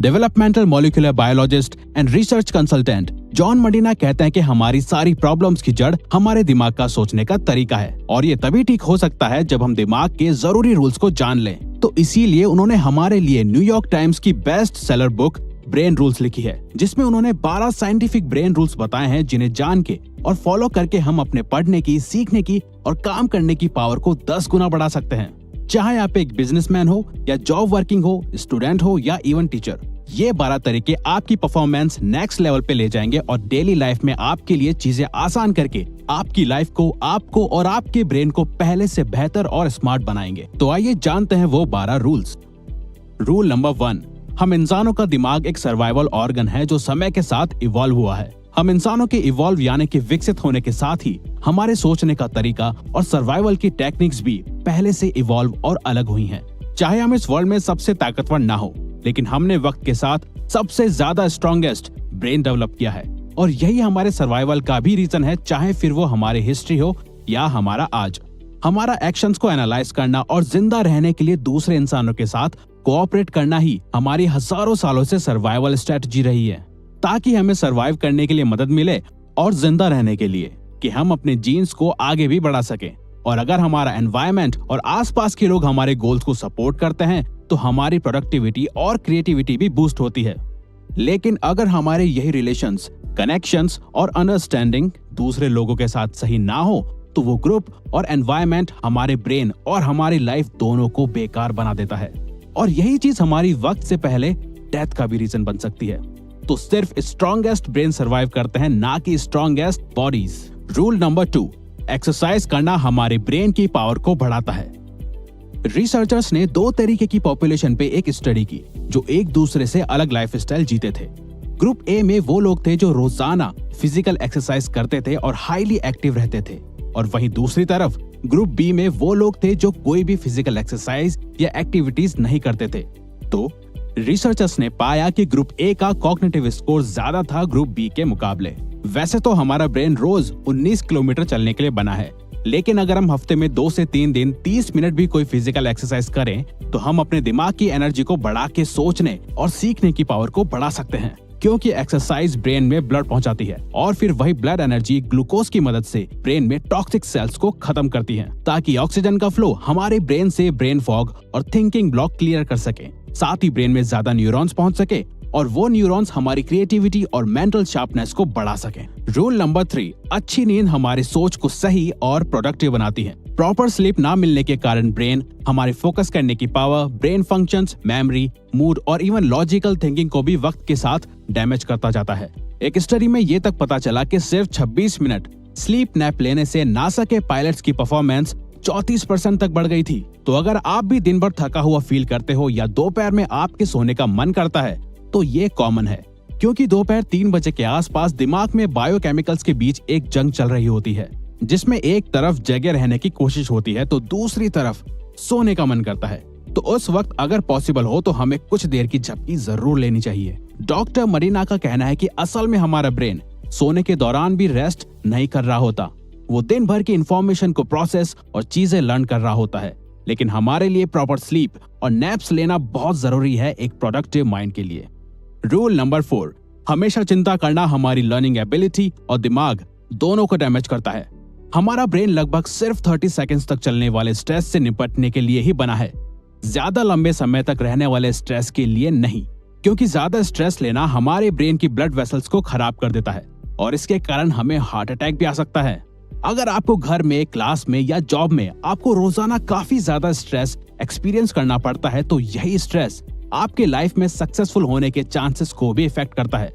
Developmental molecular biologist and research consultant John Medina कहते हैं कि हमारी सारी प्रॉब्लम्स की जड़ हमारे दिमाग का सोचने का तरीका है और ये तभी ठीक हो सकता है जब हम दिमाग के जरूरी रूल्स को जान लें। तो इसीलिए उन्होंने हमारे लिए न्यूयॉर्क टाइम्स की best seller book brain rules लिखी है, जिसमें उन्होंने 12 साइंटिफिक ब्रेन रूल्स बताए हैं जिन्हें जान के और फॉलो करके हम अपने पढ़ने की, सीखने की और काम करने की पावर को 10 गुना बढ़ा सकते हैं। चाहे आप एक बिजनेसमैन हो या जॉब वर्किंग हो, स्टूडेंट हो या इवन टीचर, ये 12 तरीके आपकी परफॉर्मेंस नेक्स्ट लेवल पे ले जाएंगे और डेली लाइफ में आपके लिए चीजें आसान करके आपकी लाइफ को, आपको और आपके ब्रेन को पहले से बेहतर और स्मार्ट बनाएंगे। तो आइए जानते हैं वो 12 रूल्स। रूल नंबर 1, हम इंसानों का दिमाग एक सर्वाइवल ऑर्गन है जो समय के साथ इवॉल्व हुआ है। हम इंसानों के इवॉल्व यानी कि विकसित होने के साथ ही हमारे सोचने का तरीका और सर्वाइवल की टेक्निक्स भी पहले से इवॉल्व और अलग हुई हैं। चाहे हम इस वर्ल्ड में सबसे ताकतवर ना हो, लेकिन हमने वक्त के साथ सबसे ज्यादा स्ट्रॉन्गेस्ट ब्रेन डेवलप किया है और यही हमारे सर्वाइवल का भी रीजन है, चाहे फिर वो हमारी हिस्ट्री हो या हमारा आज। हमारा एक्शंस को एनालाइज करना और जिंदा रहने के लिए दूसरे इंसानों के साथ कोऑपरेट करना ही हमारी हजारों सालों से सर्वाइवल स्ट्रेटजी रही है, ताकि हमें सर्वाइव करने के लिए मदद मिले और जिंदा रहने के लिए कि हम अपने जीन्स को आगे भी बढ़ा सकें। और अगर हमारा एनवायरनमेंट और आसपास के लोग हमारे गोल्स को सपोर्ट करते हैं तो हमारी प्रोडक्टिविटी और क्रिएटिविटी भी बूस्ट होती है। लेकिन अगर हमारे यही रिलेशंस, कनेक्शंस और अंडरस्टैंडिंग दूसरे लोगों के साथ सही ना हो तो वो ग्रुप और एनवायरनमेंट हमारे ब्रेन और हमारी लाइफ दोनों को बेकार बना देता है और यही चीज हमारी वक्त से पहले डेथ का भी रीजन बन सकती है। तो सिर्फ स्ट्रॉन्गेस्ट ब्रेन सर्वाइव करते हैं, ना कि strongest bodies. Rule number 2, exercise करना हमारे ब्रेन की पावर को बढ़ाता है। रिसर्चर्स ने 2 तरीके की पॉपुलेशन पे एक स्टडी की जो एक दूसरे से अलग लाइफस्टाइल जीते थे। ग्रुप ए में वो लोग थे जो रोजाना फिजिकल एक्सरसाइज करते थे और हाईली एक्टिव रहते थे, और वहीं दूसरी तरफ ग्रुप बी में वो लोग थे जो कोई भी फिजिकल एक्सरसाइज या एक्टिविटीज नहीं करते थे। तो रिसर्चर्स ने पाया कि ग्रुप ए का कॉग्निटिव स्कोर ज्यादा था ग्रुप बी के मुकाबले। वैसे तो हमारा ब्रेन रोज 19 किलोमीटर चलने के लिए बना है, लेकिन अगर हम हफ्ते में 2 से 3 दिन 30 मिनट भी कोई फिजिकल एक्सरसाइज करें तो हम अपने दिमाग की एनर्जी को बढ़ा के सोचने और सीखने की पावर को बढ़ा सकते हैं, क्योंकि एक्सरसाइज ब्रेन में ब्लड पहुंचाती है और फिर वही ब्लड एनर्जी ग्लूकोज की मदद से ब्रेन में टॉक्सिक सेल्स को खत्म करती है, ताकि ऑक्सीजन का फ्लो हमारे ब्रेन से ब्रेन फॉग और थिंकिंग ब्लॉक क्लियर कर सके। साथ ही ब्रेन में ज्यादा न्यूरॉन्स पहुंच सके और वो न्यूरॉन्स हमारी क्रिएटिविटी और मेंटल शार्पनेस को बढ़ा सके। रूल नंबर 3, अच्छी नींद हमारी सोच को सही और प्रोडक्टिव बनाती है। प्रॉपर स्लीप ना मिलने के कारण ब्रेन हमारे फोकस करने की power, brain functions, memory, mood और इवन लॉजिकल थिंकिंग को भी वक्त के साथ डैमेज करता जाता है। एक स्टडी में ये तक पता चला कि सिर्फ 26 मिनट स्लीप नैप लेने से नासा के पायलट्स की परफॉर्मेंस 34% तक बढ़ गई थी। तो अगर आप भी दिन भर थका हुआ फील करते हो या दोपहर में आपके सोने का मन करता है तो ये कॉमन है, क्योंकि दोपहर 3 बजे के आसपास दिमाग में बायोकेमिकल्स के बीच एक जंग चल रही होती है, जिसमें एक तरफ जगे रहने की कोशिश होती है तो दूसरी तरफ सोने का मन करता है। तो उस वक्त अगर पॉसिबल हो तो हमें कुछ देर की झपकी जरूर लेनी चाहिए। डॉक्टर मरीना का कहना है कि असल में हमारा ब्रेन सोने के दौरान भी रेस्ट नहीं कर रहा होता, वो दिन भर की इंफॉर्मेशन को प्रोसेस और चीजें लर्न कर रहा होता है। लेकिन हमारे लिए प्रॉपर स्लीप और नैप्स लेना बहुत जरूरी है एक प्रोडक्टिव माइंड के लिए। रूल नंबर 4, हमेशा चिंता करना हमारी लर्निंग एबिलिटी और दिमाग दोनों को डैमेज करता है। हमारा ब्रेन लगभग सिर्फ 30 सेकंड्स तक चलने वाले स्ट्रेस से निपटने के लिए ही बना है, ज्यादा लंबे समय तक रहने वाले स्ट्रेस के लिए नहीं, क्योंकि ज्यादा स्ट्रेस लेना हमारे ब्रेन की ब्लड वेसल्स को खराब कर देता है और इसके कारण हमें हार्ट अटैक भी आ सकता है। अगर आपको घर में, क्लास में या जॉब में आपको रोजाना काफी ज्यादा स्ट्रेस एक्सपीरियंस करना पड़ता है तो यही स्ट्रेस आपके लाइफ में सक्सेसफुल होने के चांसेस को भी इफेक्ट करता है।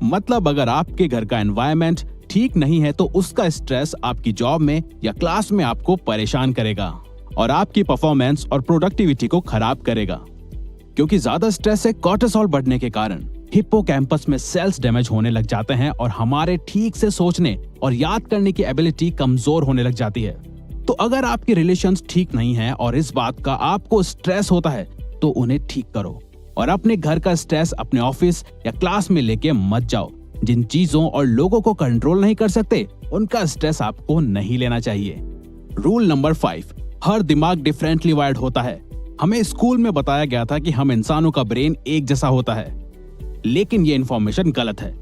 मतलब अगर आपके घर का एनवायरनमेंट ठीक नहीं है तो उसका स्ट्रेस आपकी जॉब में या क्लास में आपको परेशान करेगा और आपकी परफॉर्मेंस और प्रोडक्टिविटी को खराब करेगा, क्योंकि ज्यादा स्ट्रेस से कॉर्टिसोल बढ़ने के कारण हिप्पोकैम्पस में सेल्स डैमेज होने लग जाते हैं और हमारे ठीक से सोचने और याद करने की एबिलिटी कमजोर होने लग जाती है। तो अगर आपके रिलेशंस ठीक नहीं है और इस बात का आपको स्ट्रेस होता है तो उन्हें ठीक करो और अपने घर का स्ट्रेस अपने ऑफिस या क्लास में लेके मत जाओ। जिन चीजों और लोगों को कंट्रोल नहीं कर सकते उनका स्ट्रेस आपको नहीं लेना चाहिए। रूल नंबर 5, हर दिमाग डिफरेंटली वायर्ड होता है। हमें स्कूल में बताया गया था कि हम इंसानों का ब्रेन एक जैसा होता है, लेकिन ये इन्फॉर्मेशन गलत है।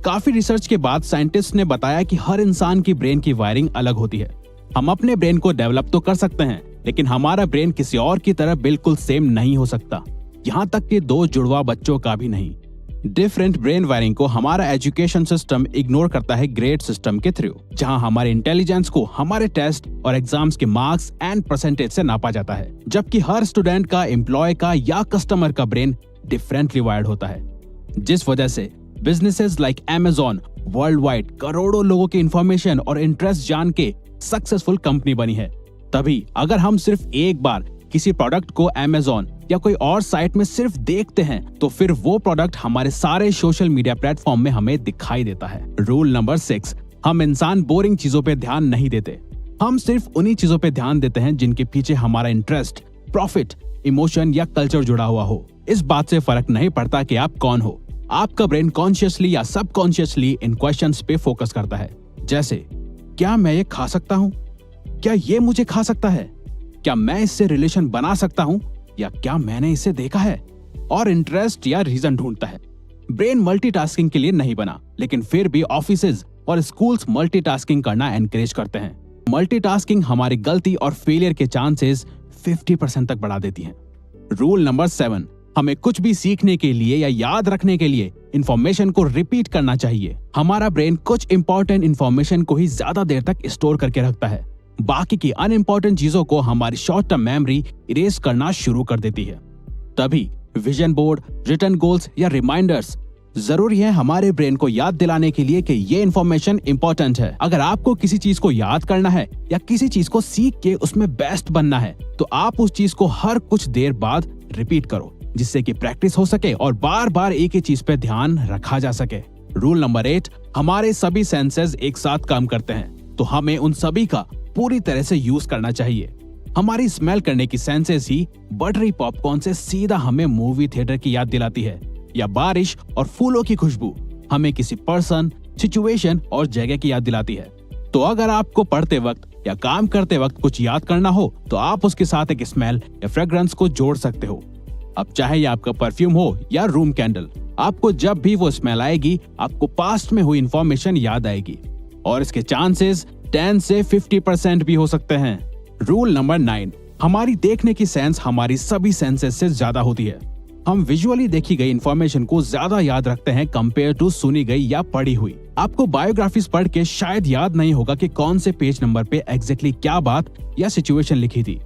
काफी रिसर्च के बाद साइंटिस्ट ने बताया कि हर इंसान की ब्रेन की वायरिंग अलग होती है। हम अपने ब्रेन को डेवलप तो कर सकते हैं, लेकिन हमारा ब्रेन किसी और की तरह बिल्कुल सेम नहीं हो सकता, यहाँ तक कि दो जुड़वा बच्चों का भी नहीं। डिफरेंट ब्रेन वायरिंग को हमारा एजुकेशन सिस्टम इग्नोर करता है ग्रेड सिस्टम के थ्रू, जहां हमारे इंटेलिजेंस को हमारे टेस्ट और एग्जाम्स के मार्क्स एंड परसेंटेज से नापा जाता है, जबकि हर स्टूडेंट का, एम्प्लॉय का या कस्टमर का ब्रेन डिफरेंटली वायर्ड होता है। जिस वजह से businesses like Amazon world wide करोड़ों लोगों की इंफॉर्मेशन और इंटरेस्ट जान के सक्सेसफुल कंपनी बनी है। तभी अगर हम सिर्फ एक बार किसी प्रोडक्ट को Amazon या कोई और साइट में सिर्फ देखते हैं, तो फिर वो प्रोडक्ट हमारे सारे सोशल मीडिया प्लेटफॉर्म में हमें दिखाई देता है। रूल नंबर 6, हम इंसान बोरिंग चीजों पे ध्यान नहीं देते। हम सिर्फ उन्हीं चीजों पे ध्यान देते हैं जिनके पीछे हमारा इंटरेस्ट, प्रॉफिट, इमोशन या कल्चर जुड़ा हुआ हो। इस बात से फर्क नहीं पड़ता कि आप कौन हो, आपका ब्रेन कॉन्शियसली या सबकॉन्शियसली इन क्वेश्चंस पे फोकस करता है। जैसे, क्या मैं ये खा सकता हूँ? क्या ये मुझे खा सकता है? क्या मैं इससे रिलेशन बना सकता हूँ? या क्या मैंने इसे देखा है? और इंटरेस्ट या रीजन ढूंढता है। ब्रेन मल्टीटास्किंग के लिए नहीं बना, लेकिन फिर भी ऑफिसेज और स्कूल्स मल्टीटास्किंग करना एनकरेज करते हैं। मल्टीटास्किंग हमारी गलती और फेलियर के चांसेस 50% तक बढ़ा देती है। रूल नंबर 7, हमें कुछ भी सीखने के लिए या याद रखने के लिए इंफॉर्मेशन को रिपीट करना चाहिए। हमारा ब्रेन कुछ इंपॉर्टेंट इंफॉर्मेशन को ही ज्यादा देर तक स्टोर करके रखता है, बाकी की अनइम्पोर्टेंट चीजों को हमारी शॉर्ट टर्म मेमोरी इरेज करना शुरू कर देती है। तभी विजन बोर्ड, रिटन गोल्स या रिमाइंडर्स जरूरी है हमारे ब्रेन को याद दिलाने के लिए कि ये इन्फॉर्मेशन इंपॉर्टेंट है। अगर आपको किसी चीज को याद करना है या किसी चीज को सीख के उसमें बेस्ट बनना है, तो आप उस चीज को हर कुछ देर बाद रिपीट करो, जिससे कि प्रैक्टिस हो सके और बार बार एक ही चीज पे ध्यान रखा जा सके। रूल नंबर 8, हमारे सभी सेंसेस एक साथ काम करते हैं, तो हमें उन सभी का पूरी तरह से यूज करना चाहिए। हमारी स्मेल करने की सेंसेस ही बटरी पॉपकॉर्न से सीधा हमें मूवी थिएटर की याद दिलाती है, या बारिश और फूलों की खुशबू हमें किसी पर्सन, सिचुएशन और जगह की याद दिलाती है। तो अगर आपको पढ़ते वक्त या काम करते वक्त कुछ याद करना हो, तो आप उसके साथ एक स्मेल या फ्रेग्रेंस को जोड़ सकते हो। अब चाहे ये आपका परफ्यूम हो या रूम कैंडल, आपको जब भी वो स्मेल आएगी, आपको पास्ट में हुई इंफॉर्मेशन याद आएगी, और इसके चांसेस 10 से 50% भी हो सकते हैं। रूल नंबर 9, हमारी देखने की सेंस हमारी सभी सेंसेस से ज्यादा होती है। हम विजुअली देखी गई इंफॉर्मेशन को ज्यादा याद रखते हैं कंपेयर टू सुनी गई या पढ़ी हुई। आपको बायोग्राफीज पढ़ के शायद याद नहीं होगा कि कौन से पेज नंबर पे एग्जैक्टली क्या बात या सिचुएशन लिखी थी,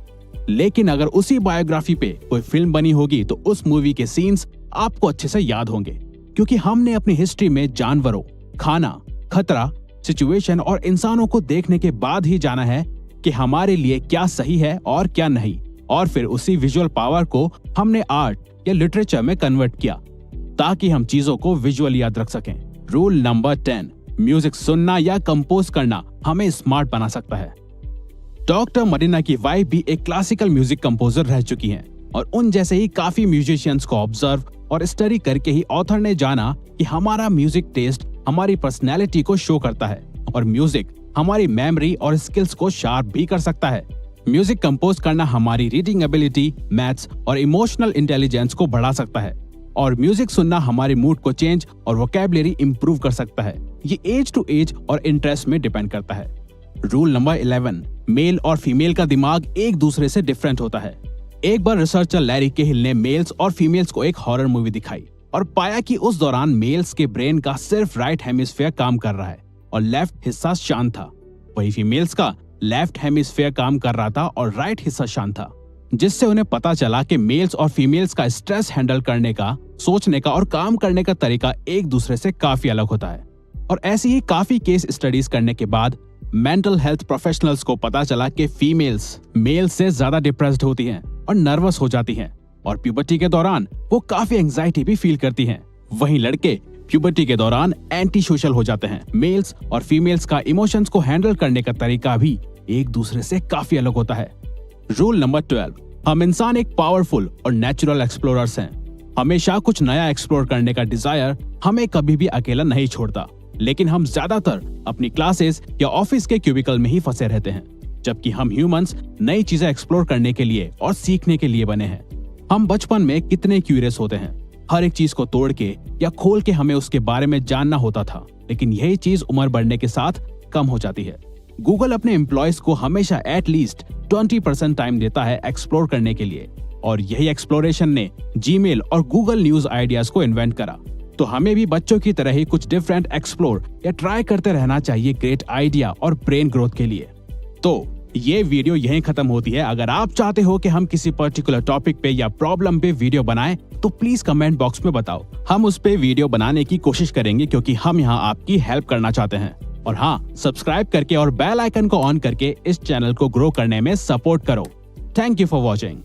लेकिन अगर उसी बायोग्राफी पे कोई फिल्म बनी होगी तो उस मूवी के सीन्स आपको अच्छे से याद होंगे, क्योंकि हमने अपनी हिस्ट्री में जानवरों, खाना, खतरा, सिचुएशन और इंसानों को देखने के बाद ही जाना है कि हमारे लिए क्या सही है और क्या नहीं, और फिर उसी विजुअल पावर को हमने आर्ट या लिटरेचर में कन्वर्ट किया, ताकि हम चीजों को विजुअल याद रख सकें। रूल नंबर 10, म्यूजिक सुनना या कंपोज करना हमें स्मार्ट बना सकता है। डॉक्टर मरीना की वाइफ भी एक क्लासिकल म्यूजिक कंपोजर रह चुकी हैं, और उन जैसे ही काफी म्यूजिशियंस को ऑब्जर्व और स्टडी करके ही ऑथर ने जाना कि हमारा म्यूजिक टेस्ट हमारी पर्सनैलिटी को शो करता है, और म्यूजिक हमारी मेमोरी और स्किल्स को शार्प भी कर सकता है। म्यूजिक कंपोज करना हमारी रीडिंग एबिलिटी, मैथ्स और इमोशनल इंटेलिजेंस को बढ़ा सकता है, और म्यूजिक सुनना हमारे मूड को चेंज और वोकैबुलरी इंप्रूव कर सकता है। ये एज टू एज और इंटरेस्ट में डिपेंड करता है। रूल नंबर 11, मेल और फीमेल का दिमाग एक दूसरे से डिफरेंट होता है। एक बार रिसर्चर लैरी केहिल ने मेल्स और फीमेल्स को एक हॉरर मूवी दिखाई और पाया कि उस दौरान मेल्स के ब्रेन का सिर्फ राइट हेमिस्फीयर काम कर रहा है और लेफ्ट हिस्सा शांत था, वही फीमेल्स का लेफ्ट हेमिस्फीयर काम कर रहा था और राइट हिस्सा शांत था, जिससे उन्हें पता चला कि मेल्स और फीमेल्स का स्ट्रेस हैंडल करने का, सोचने का और काम करने का तरीका एक दूसरे से काफी अलग होता है। और ऐसी ही काफी केस स्टडीज करने के बाद मेंटल हेल्थ प्रोफेशनल्स को पता चला कि फीमेल्स मेल्स से ज्यादा डिप्रेस्ड होती हैं और नर्वस हो जाती हैं, और प्यूबर्टी के दौरान वो काफी एंजाइटी भी फील करती हैं। वहीं लड़के प्यूबर्टी के दौरान एंटी सोशल हो जाते हैं। मेल्स और फीमेल्स का इमोशंस को हैंडल करने का तरीका भी एक दूसरे से काफी अलग होता है। रूल नंबर 12, हम इंसान एक पावरफुल और नेचुरल एक्सप्लोरर्स हैं। हमेशा कुछ नया एक्सप्लोर करने का डिजायर हमें कभी भी अकेला नहीं छोड़ता, लेकिन हम ज्यादातर अपनी क्लासेस या ऑफिस के क्यूबिकल में ही फंसे रहते हैं, जबकि हम ह्यूमंस नई चीजें एक्सप्लोर करने के लिए और सीखने के लिए बने हैं। हम बचपन में कितने क्यूरियस होते हैं, हर एक चीज को तोड़ के या खोल के हमें उसके बारे में जानना होता था, लेकिन यही चीज उम्र बढ़ने के साथ कम हो जाती है। गूगल अपने एम्प्लॉयज को हमेशा एटलीस्ट 20% टाइम देता है एक्सप्लोर करने के लिए, और यही एक्सप्लोरेशन ने जीमेल और गूगल न्यूज आइडियाज को इन्वेंट करा। तो हमें भी बच्चों की तरह ही कुछ डिफरेंट एक्सप्लोर या ट्राई करते रहना चाहिए ग्रेट आइडिया और ब्रेन ग्रोथ के लिए। तो ये वीडियो यहीं खत्म होती है। अगर आप चाहते हो कि हम किसी पर्टिकुलर टॉपिक पे या प्रॉब्लम पे वीडियो बनाएं तो प्लीज कमेंट बॉक्स में बताओ। हम उस पे वीडियो बनाने की कोशिश करेंगे, क्योंकि हम यहाँ आपकी हेल्प करना चाहते हैं। और हाँ, सब्सक्राइब करके और बेल आइकन को ऑन करके इस चैनल को ग्रो करने में सपोर्ट करो। Thank you for watching.